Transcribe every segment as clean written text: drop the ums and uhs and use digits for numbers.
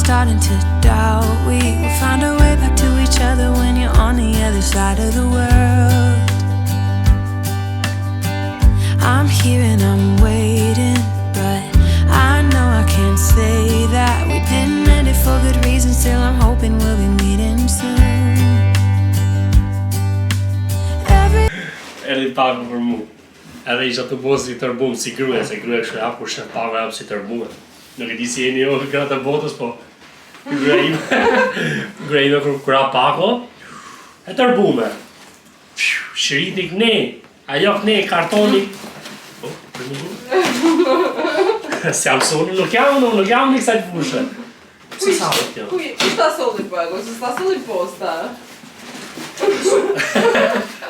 starting to doubt we will find our way back to each other when you're on the other side of the world. I'm here and I'm waiting, but I know I can't say that we didn't end it for good reason. Still I'm hoping we'll be meeting soon. Erdhi pagu për mu. Edhe isha të bosi tërbum si gruje, se gruje kështë hapë kur shënë pagu e hapë si tërbume. Nuk e di si jeni jo gratë të botës, po gruja ime kur hapë pagu, e tërbume. Shëriti këne, ajo këne, kartoni. Po, për një gu? Si jam soni, nuk jam një kësaj të fushë. Si sa vë kjo? Kuj, sta soli pagu, se sta soli posta.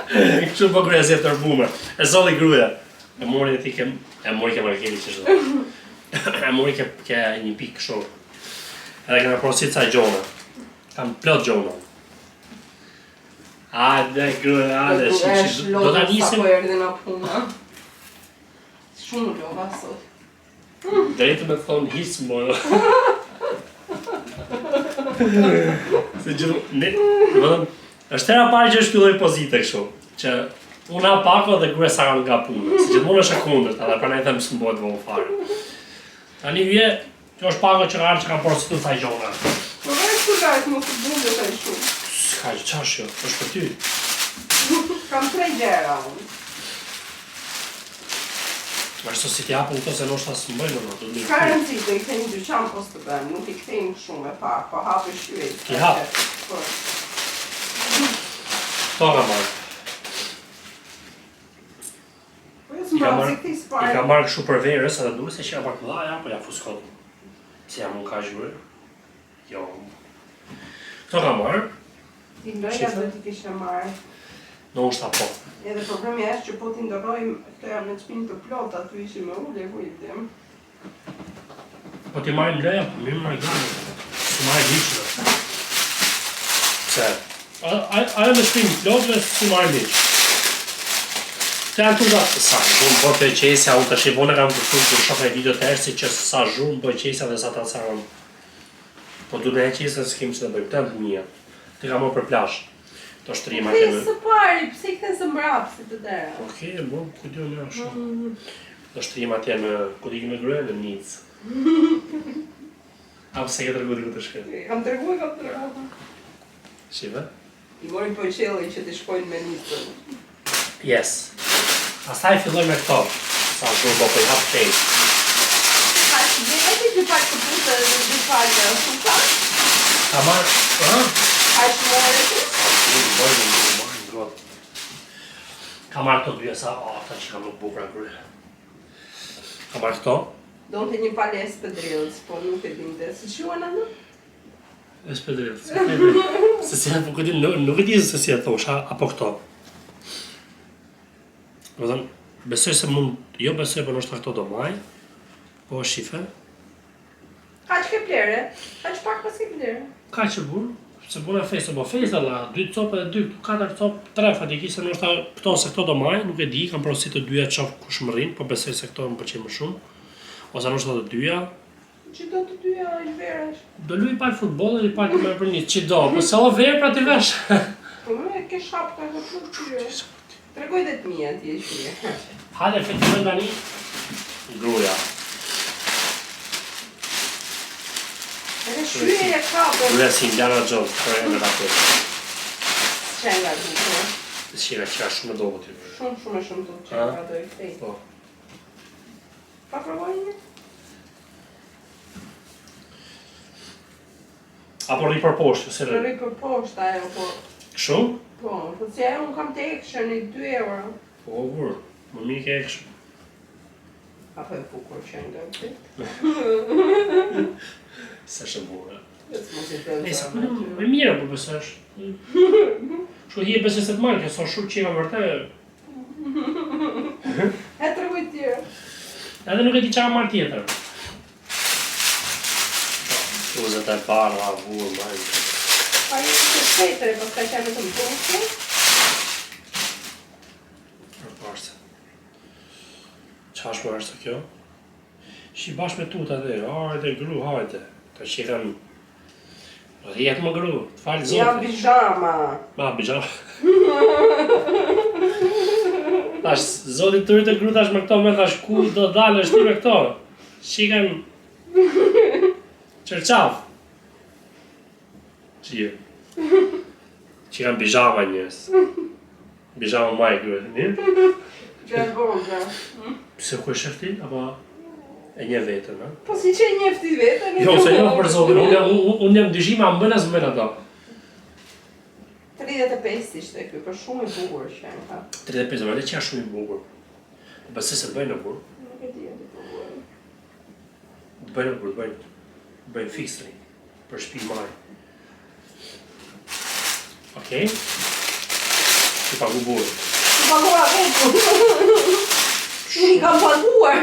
Kështu po gruja si e tërbume. E soli gruja. E mori e ti ke markeri që shdo. E mori ke një pikë kështu. Edhe kena porosit sa gjona. Kam plot gjona. Hajde gruja, hajde. Do ta nisim. Sa po erdhe nga puna. Shumë lova sot. Drejtë me thonë hisë mojë. Se gjithë, është hera parë që shpilloj pozite kështu, që unë ha pako dhe gruja sa kanë nga punë, se gjithmonë është e kundërt, edhe pra ne them së mbojt vëllë fare. Tani vje, kjo është pako që kanë porositu thaj gjona. Po vërë kur gajt më të bundë të shumë. Ska që qash jo, është për ty. Kam 3 gjera unë. Ashtu si t'japën këto se nështë asë mbojnë në të një. Ka rëndësi të i këtejnë dyqan pos të bëmë, nuk i këtejnë shumë e pak, po hapë shqyrit. Ki hapë? Këto ka marrë. I ka marrë kështu për verës, edhe duke se që ja pak më dhaja, po ja fuskot. Si jam unë ka zhjurë. Jo. Këto ka marrë. I ndoja dhe t'i kishe marrë. Në unë shta po. Edhe problemi është që po t'i ndorojmë, këto jam në qpinë të plot, aty ishi me ullë e vujtim. Po t'i marrë mleja, po mirë marrë gani. Si marrë gjishtë. Se, ajo me shpinë plot dhe si marrë gjishtë. Se janë tuta të sajnë, unë bërë për qesja, unë të shqipone kam kështu kur shof e video të ersi që sa zhurë bërë qesja dhe sa të asaron. Po du në e qesja së kemë që të bëjmë, të në mija. Të ka më për plash. Të shtrima keme. Kësë pari, pëse i këthe së mbrapë si të dera? Oke, bo, ku dio me ashtu. Të shtrima tje në, ku t'i kime gruje në nicë. A pëse ke tërgu t'i ku të shkët? Kam tërgu. Shive? I mori po qeli që t'i shkojnë me nicën. Yes. Asaj filloj me këto. Sa zhurë bo për i hapë kejtë. Ka që dhe ti që pak të putë dhe dhe pak në suka? Ka marrë, Ka që more ti? Ka marrë këto dyja sa, ata që kam nuk bukra kërë. Ka marrë këto. Do të një pales pëdrilës, po nuk e dinte. Si shuan anë? Espedrilës. Se si e nuk e di se si e thosha, apo këto. Besoj se mund, jo besoj për nështë këto do maj, po shife. Ka që ke plere? Ka që pak pas ke plere? Ka që burë, se burë e fejse, po fejse la, 2 copë dhe 2, 4 copë, 3 fatiki, se nështë këto se këto do maj, nuk e di, kam prosit të dyja qofë kush më rinë, po besoj se këto më përqenë më shumë. Ose nështë të dyja. Që do të dyja i veresh? Do luj pak futbol dhe pak me për një, që do, po se o verë pra t'i vesh. Po me ke shapka dhe për tyre. Tregoj dhe të mija ti e shuje. Hajde, fetimën nga një gruja. Edhe shuje e kapër. Gruja si Indiana Jones, kërë e në rapet. Që nga duke? Si nga qëra shumë dogo t'i vërë. Shumë të që nga do i krej. Po. Pa provojnë? Apo rri për poshtë, se rri? Rri për poshtë ajo, po. Shumë? Po, po si ajo unë kam të action i 2 euro. Po, vërë, më mirë ke action. Apo e bukur që nga të? Se shë burë. Nesa, me mirë, po besesh. Shku hi e beses e të marrë, këso shumë që nga vërte. E të rëgoj tjera. Edhe nuk e di qa marrë tjetër. Uzet e parë, a vurë, majnë. Pa një të shpejtër e pas ka që me të më punëse. Për parëse. Qash më është kjo? Shi bashkë me tuta dhe, hajde, gru, hajde. Të që kanë Jetë më gru, të falë zotë. Jam bijama. Ma, bijama. Tash, zotit të rritë gru tash me këto me tash ku do dalë është ti me këto. Shikan... Qërqaf. Qie. Shikan bijama njës. Bijama maj kërë, një? Që e vogla. Pse ku e shefti, apo e një vetën, ha? Po si që e njefti vetën? Jo, se jo për zotin, unë jam dyshima më bëna së bëna ato. 35 ishte kjo, për shumë i bukur që janë ka. 35, më dhe që janë shumë i bukur. Bëse se bëjnë në burë. Nuk e di e di bukur. Bëjnë në burë, bëjnë fiksëri. Për shpi marë. Okej? Që pagu burë. Që pagua vetë. Unë i kam paguar.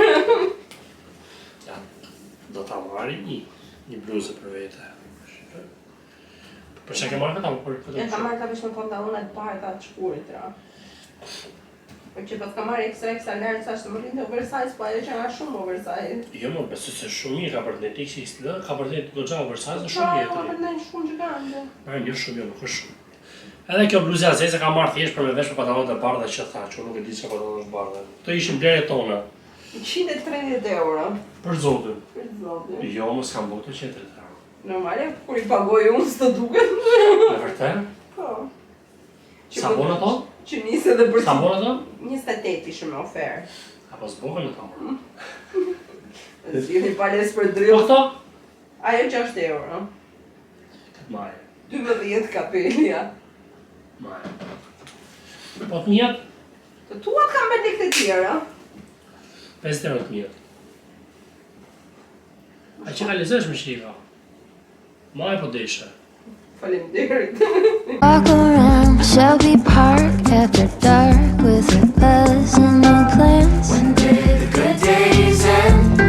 Ja, do ta marri një bluzë për vete. Për që ke marrë këta më për këtë? E ka marrë ka vesh me pantalonat parta të shkurtra. Por që pas ka marrë ekstra lartë, sa është më rritë oversize, po ajo që nga shumë oversize. Jo më, besë se shumë mirë ka për të një tiksi i stilë, ka për të një të gogja oversize dhe shumë Ka mirë. për të një shumë gjigande. Një shumë, jo, nuk është shumë. Edhe kjo bluzja zeze ka marrë thjesht për me vesh me pantalonat e bardha që tha, që nuk e di që pantalonat e bardha. Këto ishin blerje tona. 130 euro. Për zotin. Për zotin. Jo, më s'kam bërë të qetërit. Normale, kur i pagoj unë së të duket. Në vërtet? Po. Sa bon ato? Që njëse dhe për... Sa bon ato? 28 ishë me oferë. Apo s'bogën ato? Zgjidhni pales për Po drill. këto? Ajo 6 euro. Këtë maje. 12 kapelja. Maje. Po të njët? Të tuat kam me lekë të tjera. 50 euro të njët. A që ka lezesh me shika? Maje po deshe. Faleminderit. Walk around Shelby Park after dark with a buzz and no plans. When did the good days end?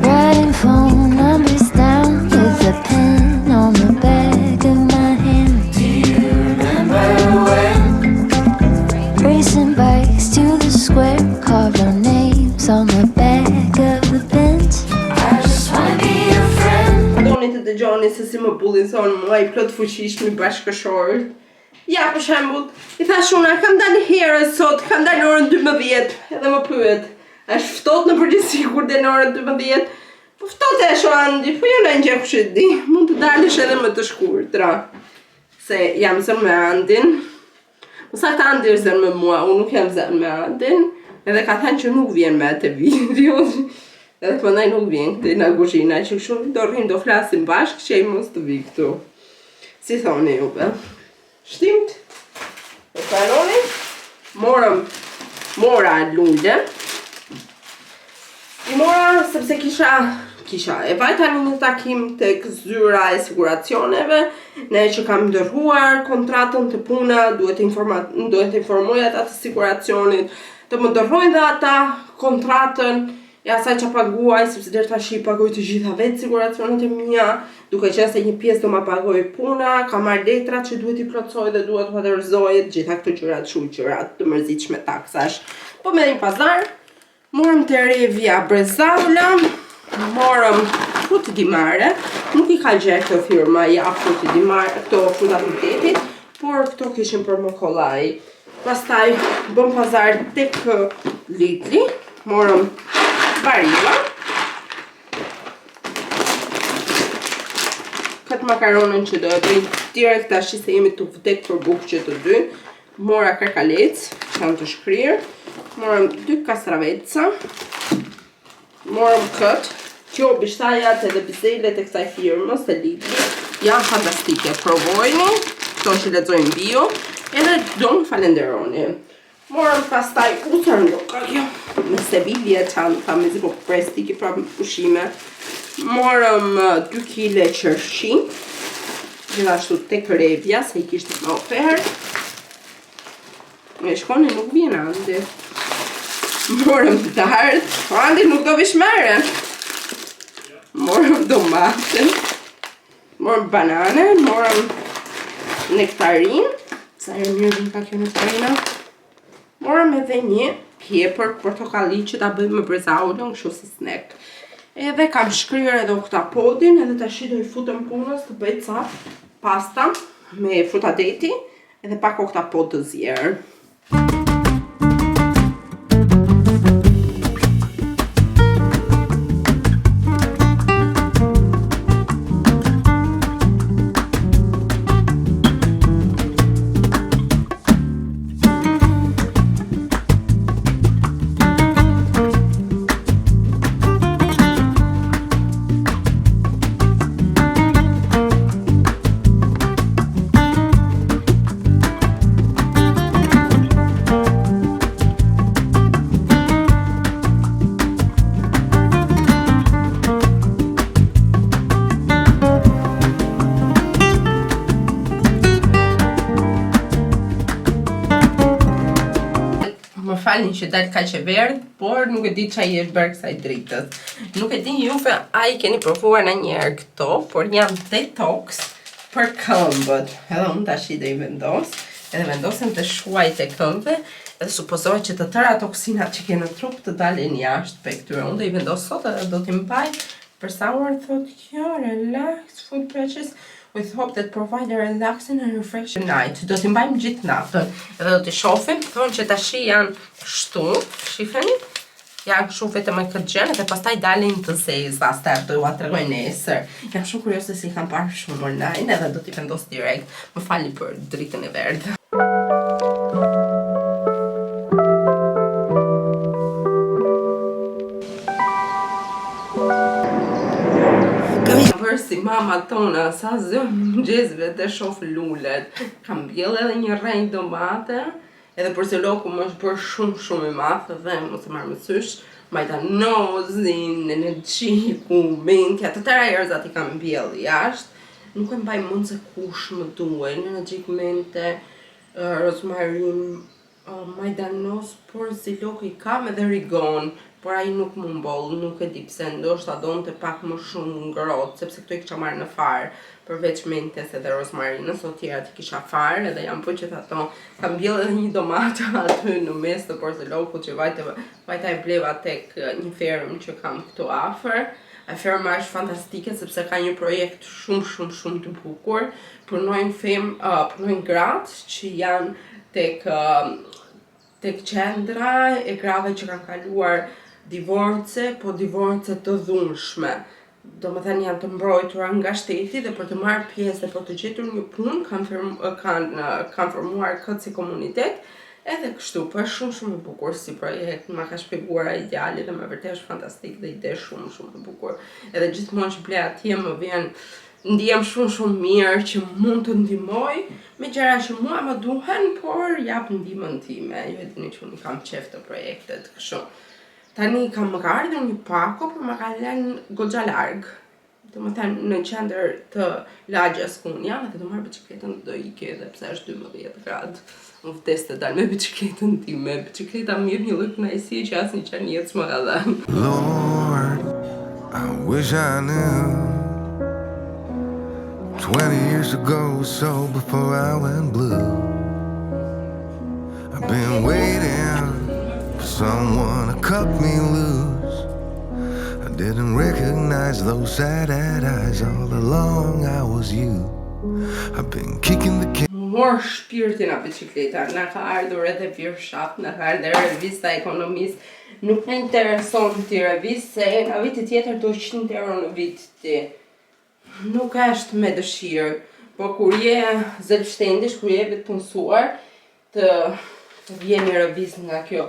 Writing phone numbers down with a pen on the back of my hand. Do you remember when? Racing bikes to the square, carved our names on the back of the bench. I just wanna be your friend. Doni të dëgjoni se si më bullin son mua i plot fuqishmi bashkëshorët. Ja, për shembull, i thash unë, kam dalë herë sot, kam dalë orën 12, edhe më pyet. Është ftohtë në përgjithësi kur del në orën 12? Po ftohtë e Andi, po jo në gjë kush e di. Mund të dalësh edhe më të shkurtra. Se jam zënë me Andin. Më saktë Andi është zënë me mua, unë nuk jam zënë me Andin. Edhe ka thënë që nuk vjen me atë video. Edhe të mëndaj nuk vjen këtë nga kuzhina, që shumë do rrim do flasim bashkë që i mos të vi këtu. Si thoni juve? Shtimt? E paroni? Mora lullë. I mora sepse kisha, e vajta një takim të zyra e siguracioneve, ne që kam ndërhuar kontratën të puna, duhet informuj ata të siguracionit, të më ndërhojnë dhe ata kontratën, e asaj që paguaj, sepse deri tash i pagoj të gjitha vetë siguracionet e mia, duke qenë se një pjesë do ma pagoj puna, ka marrë letrat që duhet i plotësoj dhe duhet të dorëzoj, gjitha këto gjërat, shumë gjërat të mërzitshme taksash. Po me një pazar, morëm të Revia Brezaula, morëm frutë dimare, nuk i ka gjerë këto firma, ja frutë dimare, këto fruta fritetit, por këto kishin për më kollaj. Pastaj bëm pazar tek Lidli, morëm barilla. Këtë makaronën që do e bëj direkt tash se jemi të vdek për bukë që të dy. Mora karkalec, që janë të shkrirë. Morëm 2 kastraveca. Morëm këtë. Kjo bishtajat edhe bizelet e kësaj firmës të Lidli janë fantastike. Provojni, këto që lexojnë bio, edhe do më falenderoni. Morëm pastaj utër ndoka kjo. Nëse bibje qanë, ta me zipo prestiki pra pushime. Morëm 2 kg qërshi. Gjithashtu tek Revia, se i kishtë më oferë. Me shkoni nuk vjen Andi. Morëm dardë. Andi nuk do vish mere. Morëm domate. Morëm banane. Morëm nektarin. Sa e mirë ka kjo nektarina. Morëm edhe një pjepër portokalli që ta bëjmë me brezaulën, kështu si snack. Edhe kam shkryer edhe oktapodin, edhe tash do I futem punës të bëj ca pasta me frutadeti edhe pak oktapod të zier. Falni që dal kaq e verdh, por nuk e di çai është bërë kësaj dritës. Nuk e di juve a I keni provuar ndonjëherë këto, por jam detox për këmbët. Edhe unë tash I do I vendos, edhe vendosem të shuajt e këmbëve, edhe supozohet që të tëra toksinat që ke në trup të dalin jashtë pe këtyre. Unë do I vendos sot edhe do t'i mbaj për sa orë thot kjo, relax, full precious. With hope that provide a relaxing and refreshing night. Do t'i mbajmë gjithë natën. Edhe do t'i shohim, thonë që tashi janë kështu, shifeni? Janë kështu vetëm me këtë gjë, dhe pastaj dalin të zeza, start do ua tregoj nesër. Jam shumë kurioze se si kam parë shumë online, edhe do t'i vendos direkt. Më falni për dritën e verdhë. Si mama tona, sa zë mëngjesve të shoh lulet. Kam bjell edhe një rrenjë domate, edhe përse loku më është bërë shumë I madh dhe mos e marr me sysh, majdanozin, energjiku, minkja, të tëra erëzat I kam bjell jashtë. Nuk e mbaj mend se kush më duhen, energjik mente, rozmarin, majdanoz, por si loku I kam edhe rigon. Por ai nuk më mboll, nuk e di pse, ndoshta donte pak më shumë ngrohtë, sepse këto I kisha marrë në far, përveç mentes edhe rozmarinës, o tjerat I kisha far, edhe jam po që ato, kam bjell edhe një domate aty në mes të porzolokut që vajta e bleva tek një fermë që kam këtu afër. A ferma është fantastike sepse ka një projekt shumë të bukur. Punojnë gratë që janë tek qendra e grave që kanë kaluar divorce, po divorce të dhunshme. Do më thënë janë të mbrojtura nga shteti dhe për të marrë pjesë dhe për të gjetur një punë kanë formuar këtë si komunitet. Edhe kështu, po është shumë e bukur si projekt, ma ka shpjeguar ai djali dhe me vërtet është fantastik dhe ide shumë e bukur. Edhe gjithmonë që ble atje më vjen ndihem shumë mirë që mund të ndihmoj me gjëra që mua më duhen, por jap ndihmën time. Ju e dini që unë kam qef të projektet kështu. Tani më ka ardhur një pako, por më ka lënë goxha larg. Domethënë në qendër të lagjes ku unë jam, edhe do marr biçikletën do ikë edhe pse është 12 gradë. Unë vdes të dal me biçikletën time. Biçikleta më jep një lloj kënaqësie që asnjë qeniec më ka dhënë. Lord, I wish I knew 20 years ago, so before I went blue. I've been waiting for someone to cut me loose. I didn't recognize those sad-eyed eyes. All along I was you. I've been kicking the can. Mor shpirtin a bicikleta, na ka ardhur edhe virshat, na ka ardhur revista ekonomisë. Nuk më intereson ti revistë, se nga viti tjetër do 100 euro në vit ti. Nuk është me dëshirë, po kur je zelfshtendish, kur je vetë punësuar, të vjen një revistë nga kjo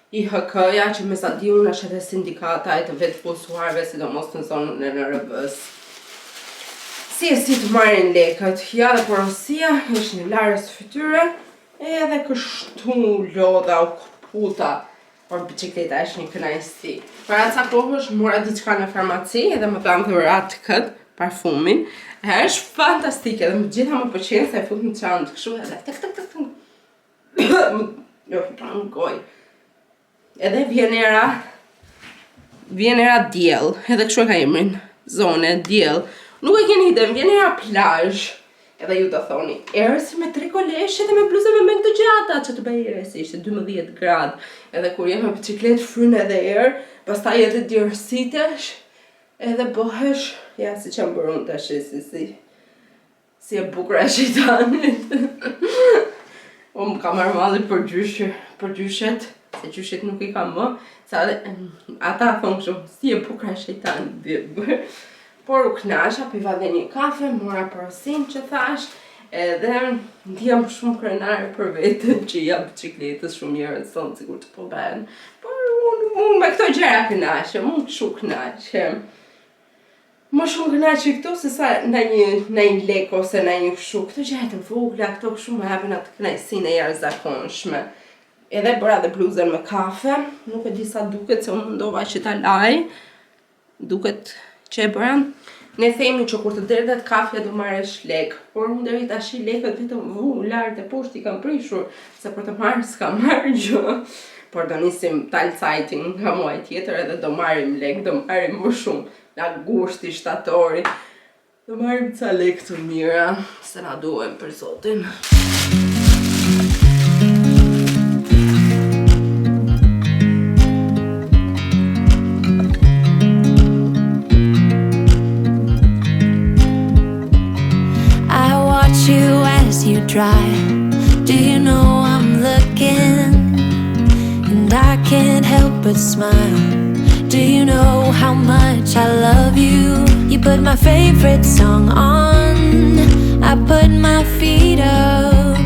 IHK-ja, që me sa di unë është edhe sindikata e të vetë punësuarve, sidomos në zonën e NRB-s. Si të marrin lekët, ja dhe porosia, është një larës fytyre, edhe kështu lodha u këputa, por bicikleta është një kënaqësi. Para ca kohësh mora diçka në farmaci edhe më tham dhurat këtë parfumin. Është fantastike dhe më gjitha më pëlqen se e fut në çantë kështu edhe tek. Jo, në gojë. Edhe vjen era diell, edhe kështu ka emrin, zone diell. Nuk e keni ide, vjen era plazh. Edhe ju të thoni, erësi me 3 koleshe dhe me bluza me mend të gjata, që të bëj erësi, ishte 12 gradë. Edhe kur jem me bicikletë fryn edhe erë, pastaj edhe djersitesh, Edhe bëhesh, ja si që më bërun të si e bukur e shejtanit. Unë më ka marrë malli për gjyshet, se gjyshet nuk i kam më, sa ata thonë kështu, si e bukur e shejtanit. Por u knasha, piva dhe një kafe, mora porosin që thash, edhe ndjam shumë krenare për vetën që jam bicikletës shumë njerëz thonë sigur të po bëhen. Por unë me këto gjëra knashem, unë kështu knashem. Më shumë kënaqe këto se sa në një lek ose në një kështu. Këto gjëra të vogla, këto kështu më japin atë kënaqësinë e jashtëzakonshme. Edhe bëra dhe bluzën me kafe, nuk e di sa duket se unë mundova që ta laj. Duket që e bëra. Ne themi që kur të derdhet kafja do marrësh lek, por unë deri tash lekët vetëm lart e poshtë i kam prishur, se për të marrë s'kam marrë gjë. Por do nisim talcajtin nga muaj tjetër edhe do marrim lek, do marrim më shumë. Nga gushti shtatori. Do marrim ca lek të mira, se na duhen për zotin. You drive, do you know I'm looking, and I can't help but smile. Do you know how much I love you? You put my favorite song on, I put my feet up,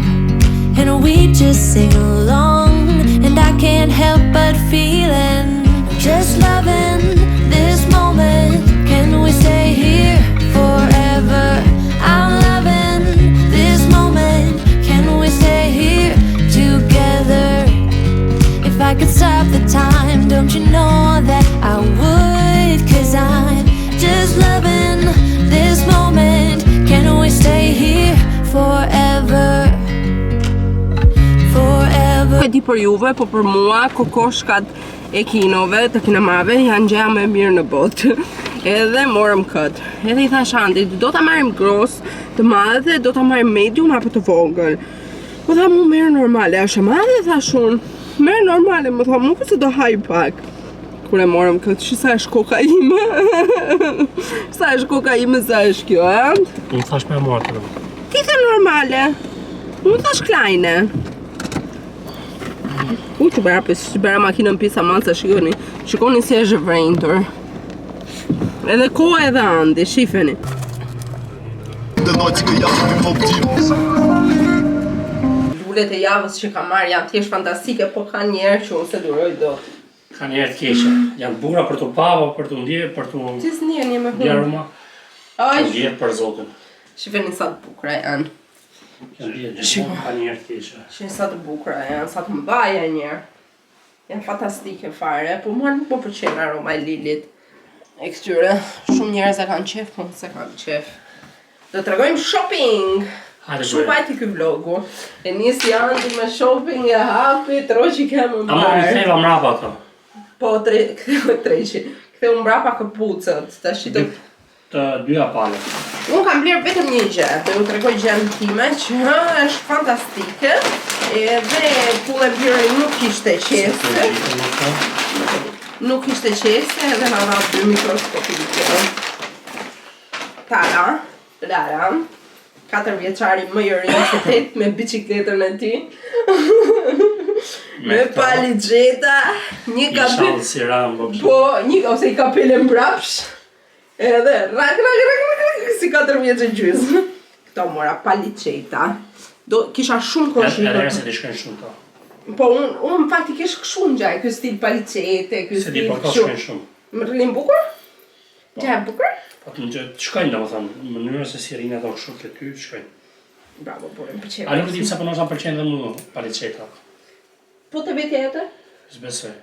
and we just sing along, and I can't help but feeling, just loving this moment. Can we stay here forever? I'm loving this moment. Can we stay here together? If I could stop the time, don't you know that I would? 'Cause I'm just loving this moment. Can we stay here forever? Forever. E di për juve, po për mua kokoshkat e kinove të kinamave janë gjëja më e mirë në botë. Edhe morëm këtë. Edhe i thash Andit, do ta marrim gross, të madhe, do ta marrim medium apo të vogël. Po tha mu merr normale, është e madhe, thash unë. Merr normale, më tha nuk se do haj pak. Kur e morëm këtë, shi sa është koka ime. Sa është koka ime, sa është kjo, And? Unë thash me marrë të Ti the normale. Unë thash kleine. Që bëra makinën pisa malë, se shikoni si është vrenjtur. Edhe koha edhe Andi, shifeni. Lulet e javës që kam marrë janë thjesht fantastike, po ka njerë që unë se duroj dot. Ka njerë të keqe. Janë bura për të pava, për të ndje, për të Ti s'ndjeni me hëmë. djerma. Për ndje për zotin. Shifeni sa të bukra janë. Janë ndje gjithmonë, ka njerë të keqe. Shifeni sa të bukra janë, sa të mbaja njerë. Janë fantastike fare, po mua nuk po pëlqen aroma e lilit. E këtyre, shumë njerëz e kanë qef, po se kanë qef. Do të tregojmë shopping! Shumë bajti ky vlogu. E nisi Andi me shopping e hapi, troqi kemë A më në theva mrapa ato? Po, ktheu mbrapa këpucët, tash të dyja pale. Unë kam blerë vetëm një gjë, dhe ju tregoj gjën time që është fantastike, edhe pulle blerë nuk ishte qese. Nuk ishte qese edhe nga nga 2 mikroskopike. Lara, 4 vjeçari më i rinj se 8 me bicikletën e tij. Me paligjeta, një kapel. Si Rambo. Po, një ose i kapele mbrapsh. Edhe rak si 4 vjeç e gjysmë. Këto mora paligjeta. Kisha shumë koshi. Edhe se të shkojnë shumë to. Po unë faktikisht kështu ngjaj, ky stil paligjete, ky stil. Se di po ka shkojnë shumë. Më rrin bukur? Gjaj bukur? Po të shkojnë domethënë, në mënyrë se si rinë ato kështu ke ty, shkojnë. Bravo, po më pëlqen. A nuk e di pse po nëse pëlqen dhe mua paligjeta. Po të vetja jetë? S'besoj.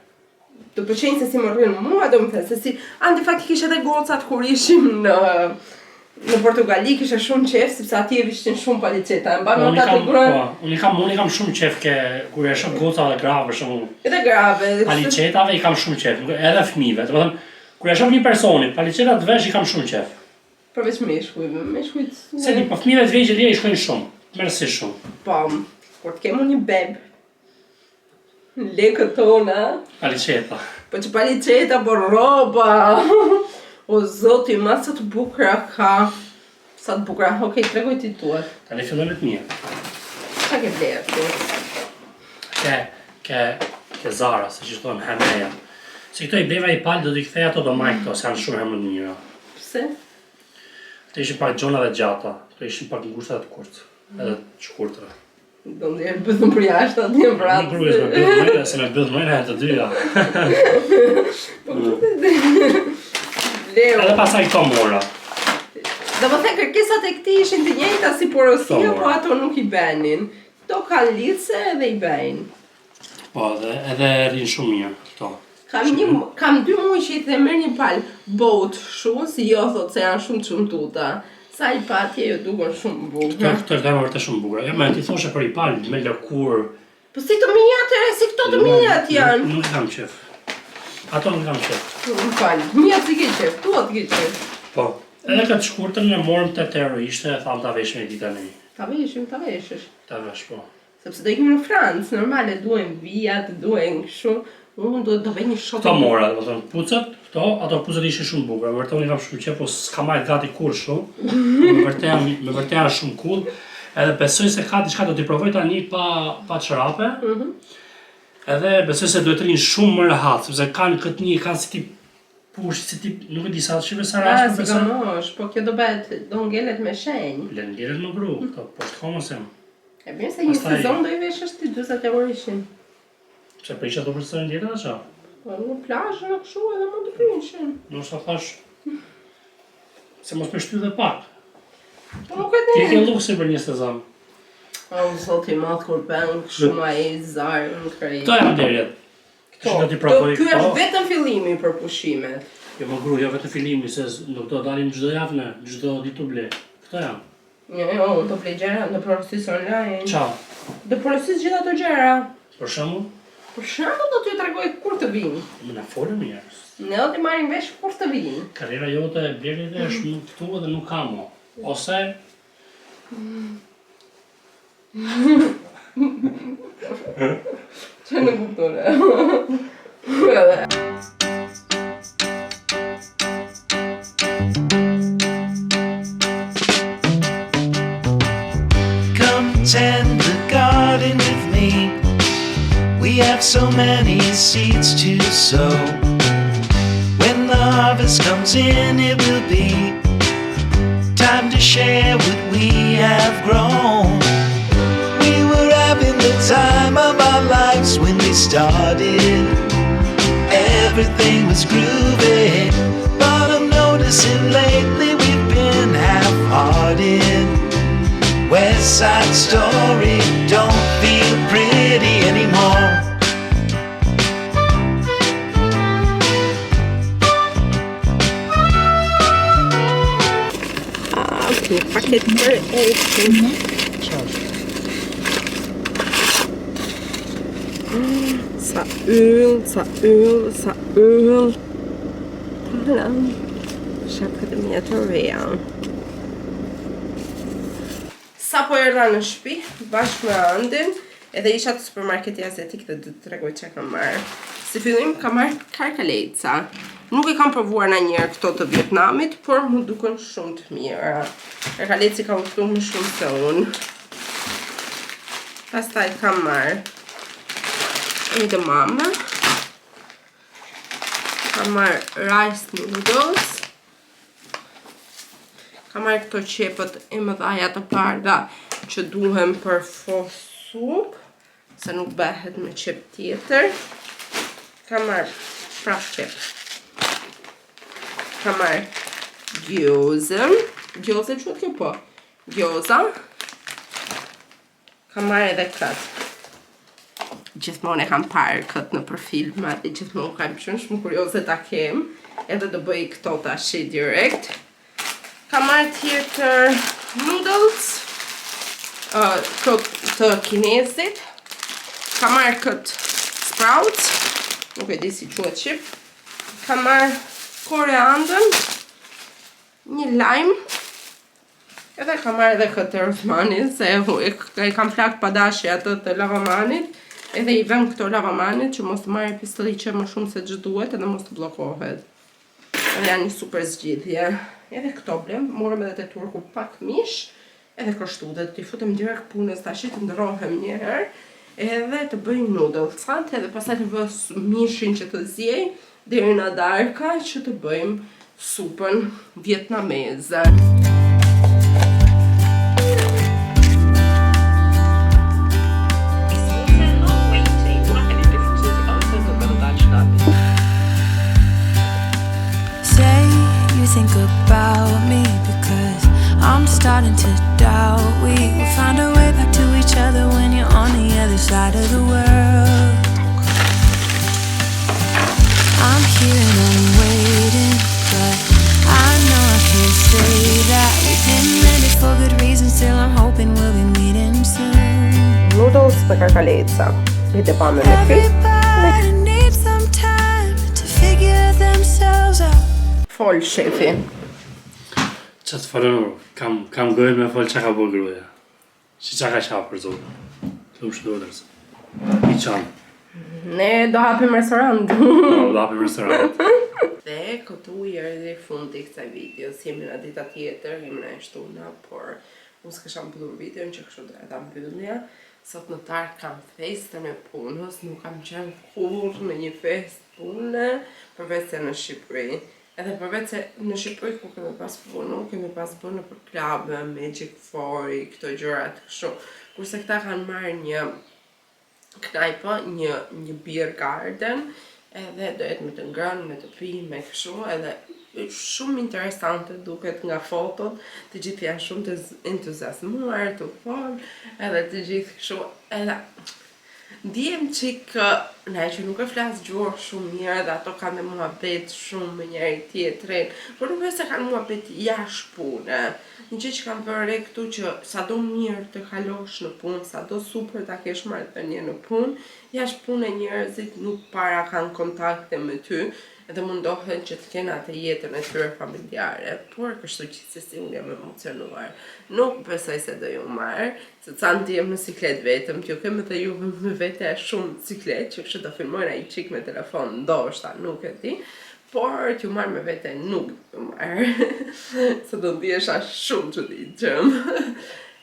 Të pëlqen se si më rrin mua, domethënë se si Andi faktikisht edhe gocat kur ishim në Portugali kisha shumë qef sepse atje vishin shumë paligjeta. Mban ata të grua. Unë kam shumë qef kur e shoh goca dhe gra për shembull. Edhe grave. Paligjetave i kam shumë qef, edhe fëmijëve. Domethënë kur e shoh një personi, paligjetat vesh i kam shumë qef. Përveç meshkujt. Se di, po fëmijëve të vegjël i shkojnë shumë. Mersi shumë. Po, kur të kemu një beb. Lekët tona. Paligjeta. Po që paligjeta, po roba. O zoti, ma sa të bukura ka. Sa të bukura. Okej, tregoj ti tuat. Tani fillojmë të mia. Çka ke bler ti? Ke Zara, se që thonë Hemeja. Se këto i bleva i palë do t'i kthej ato do maj këto, se janë shumë herë më mira. Pse? Këto ishin pak gjona dhe gjata, këto ishin pak ngushta dhe të kurtë, edhe të shkurtra. Do ndjerë bëthëm për jashtë atë një vratë. Nuk rrugës me bëdhë mëjnë, se me bëdhë mëjnë e të dyja. Edhe pasaj këto mora. Do më thënë kërkesat e këtij ishin të njëjta si porosia, po ato nuk i benin. Këto kanë lidhse edhe i bejnë. Po, edhe rinë shumë mirë, këto. Kam 2 muaj që i the merr një palë botë shu, si jo thot se janë shumë të shumtuta. Sa i patje ju duken shumë bukur. Këto janë vërtet shumë bukura. Ja, më ti thoshe për i palë me lëkur. Po si të mijat si këto të mijat janë. Nuk kam qef. Ato nuk kam qef. Më falë, mijat si ke qef, tuat ke qef. Po. Edhe këtë shkurtën e morëm 8 euro ishte, e thamë ta veshme i dita në një. Ta veshesh. Ta vesh, po. Sepse do ikim në Francë, normale duhen vijat, duhen kështu. Unë do vej një shopping. Këto mora, do thënë pucat, ato pucat ishin shumë bukura. Vërtet unë i kam shumë qef, po s'ka marrë gati kur shumë. Me vërtet janë shumë cool. Edhe besoj se ka diçka do t'i provoj tani pa çorape. Edhe besoj se duhet të rinë shumë më rehat, sepse kanë si tip push, si tip, nuk e di sa shive sa rast për besoj. Sikamosh, po kjo do ngelet me shenjë. Le ngelet më bru, këto poshtë komosem. E mirë se një sezon do i veshësh ti 40 euro ishin. Pse për isha do përstojnë djetër qa? Po në plazh në kështu edhe mund të prishin. Nuk sa thash, se mos me shty dhe pak. Po nuk e di. Ti ke luksi për një sezon. O, zoti madh kur bën shumë ai Zara në krejt. Këto janë derjet. Ky është vetëm fillimi për pushimet. Jo më gru, jo vetëm fillimi, se nuk do dalim çdo javë ne, çdo ditë të ble. Këto janë. Jo, unë do blej gjëra, do porosis online. Qa? Do porosis gjitha ato gjëra. Për shembull? Për shembull do t'ju tregoj kur të vinë. Më na folën njerëz. Ne do t'i marrim vesh kur të vinë. Karriera jote e blerit është nuk këtu edhe nuk ka mo. Ose... Që në kuptore. Come tend the garden with me. We have so many seeds to sow. When the harvest comes in, it will be time to share what we have grown. We were having the time of our lives when we started. Everything was groovy, but I'm noticing lately we've been half-hearted. West Side Story don't feel pretty anymore. Një paket për eksin. Sa yll. Shapkat e mia të reja. Sa po erdha në shtëpi, bashkë me Andin, edhe isha të supermarketi aziatik dhe du të tregoj që kam marrë. Si fillim, kam marrë karkaleca. Nuk e kam provuar në njerë këto të Vietnamit, por mu duken shumë të mira. Karkaleci ka ushtu më shumë se unë. Pastaj kam marrë edamame. Kam marrë rice noodles. Kam marrë këto qepët e mëdhaja të bardha që duhen për fo sup, se nuk bëhet me qep tjetër. Kam marrë prap qep. Kam marrë gjozën. Gjoza që kjo po? Gjoza. Kam marrë edhe këtë. Gjithmonë e kam parë këtë në profil, ma dhe gjithmonë kam shumë kurioze ta kem. Edhe do bëj këto tashi direkt. Kam marrë tjetër noodles. Këtë të kinezit. Kam marrë këtë sprouts. Nuk e di si quhet shqip. Kam marrë koriandën, një lajm, edhe kam marrë edhe këtë rëzmanin, se e kam flak pa dashje atë të lavamanit, edhe i vëm këto lavamanit që mos të marrë pistolliqe më shumë se që duhet edhe mos të blokohet. Edhe janë një super zgjidhje. Edhe këto blem, morëm edhe të turku pak mish, edhe kështu dhe t'i futëm direkt punës, tash të ndrohem një herë, edhe të bëjmë noodlesat, edhe pastaj të vë mishin që të zjej deri në darka që të bëjmë supën vietnameze. Say you think about me because I'm starting to doubt we will find a way back to each other when you're on the other side of the world. I'm here and I'm waiting, but I know I can't say that we didn't end it for good reasons. Still I'm hoping we'll be meeting soon. Noodles me karkaleca. Hete pa me me fi. Everybody needs some time to figure themselves out. Fol shefi. Qa të falën, kam gojën me falë qa ka bërë gruaja. Qa ka shapë për zonë. Të më shëndodërës. I qanë. Ne do hapim restorant. Do hapim restorant. Dhe këtu i erdhi fundi kësaj videos, jemi në dita tjetër, jemi në shtuna, por unë s'kësha mbyllur videon që kështu dhe ta mbyllja. Sot në tarë kam festën e punës, nuk kam qenë kur në një fest pune, përveç se në Shqipëri. Edhe përveç se në Shqipëri ku kemi pas punu, kemi pas bënë për klabe, Magic Fori, këto gjërat kështu. Kurse këta kanë marrë një knajpa, një beer garden, edhe do jetë me të ngrënë, me të pi, me kështu, edhe shumë interesante duket nga fotot, të gjithë janë shumë të entuziasmuar, të folë, edhe të gjithë kështu, edhe ndihem qik ne që nuk e flas gjuhë shumë mirë dhe ato kanë dhe muhabet shumë me njëri tjetrin, por nuk e se kanë muhabet jashtë pune. Një që kam vërre këtu që sa do mirë të kalosh në punë, sa do super ta kesh marrëdhënie në punë, jashtë punë njerëzit nuk para kanë kontakte me ty, edhe mundohen që të kenë atë jetën e tyre familjare, por kështu gjithsesi unë jam emocionuar. Nuk besoj se do ju marr, se ca ndihem në siklet vetëm, t'ju kem edhe ju me vete shumë siklet, që kështu do filmojnë ai qik me telefon, ndoshta, nuk e di, por t'ju marr me vete nuk do marr, se do ndihesha shumë çuditshëm.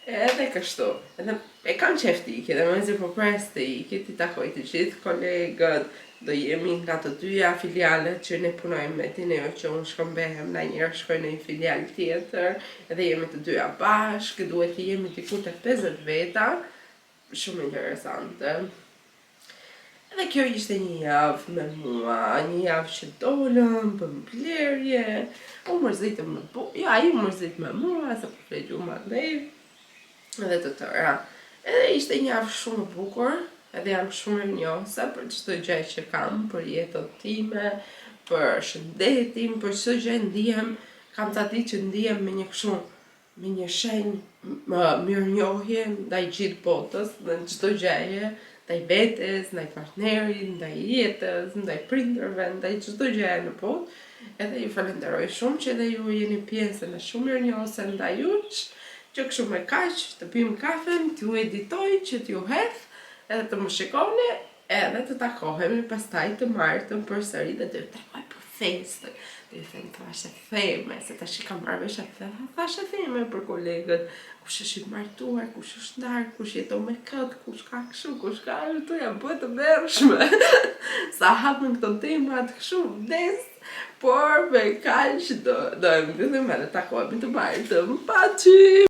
Edhe kështu, edhe e kam qef të iki, dhe mezi po pres të iki, t'i takoj të gjithë kolegët, do jemi nga të dyja filialet që ne punojmë me ti, ne jo që unë shkëmbehem, na njërë shkoj në një filial tjetër, edhe jemi të dyja bashkë, duhet të jemi diku të 50 veta, shumë interesante. Edhe kjo ishte një javë me mua, një javë që dolëm, bëm blerje, u mërzitëm me bu, ja, i mërzit me mua, se po flegju ma lej, edhe të tëra. Edhe ishte një javë shumë bukur, edhe jam shumë mirënjohëse për çdo gjë që kam, për jetën time, për shëndetin, për çdo gjë ndihem, kam ta ditë që ndihem me një kështu, me një shenjë mirënjohje ndaj gjithë botës, në çdo gjëje, ndaj vetes, ndaj partnerit, ndaj jetës, ndaj prindërve, ndaj çdo gjëje në botë. Edhe ju falenderoj shumë që edhe ju jeni pjesë në shumë mirënjohëse ndaj jush, që kështu me kaq, të pim kafen, t'ju editoj, që t'ju hedh, edhe të më shikoni, edhe të takohemi pastaj të martën përsëri dhe të tregoj për festën. Dhe ju them thashe theme, se tash i kam marrë vesh atë thashe theme për kolegët. Kush është i martuar, kush është ndarë, kush jeton me këtë, kush ka kështu, kush ka këtu, janë bëhet të mërshme. Sa hapën këto temat kështu vdes, por me kaq do e mbyllim edhe takohemi të martën. Paçi!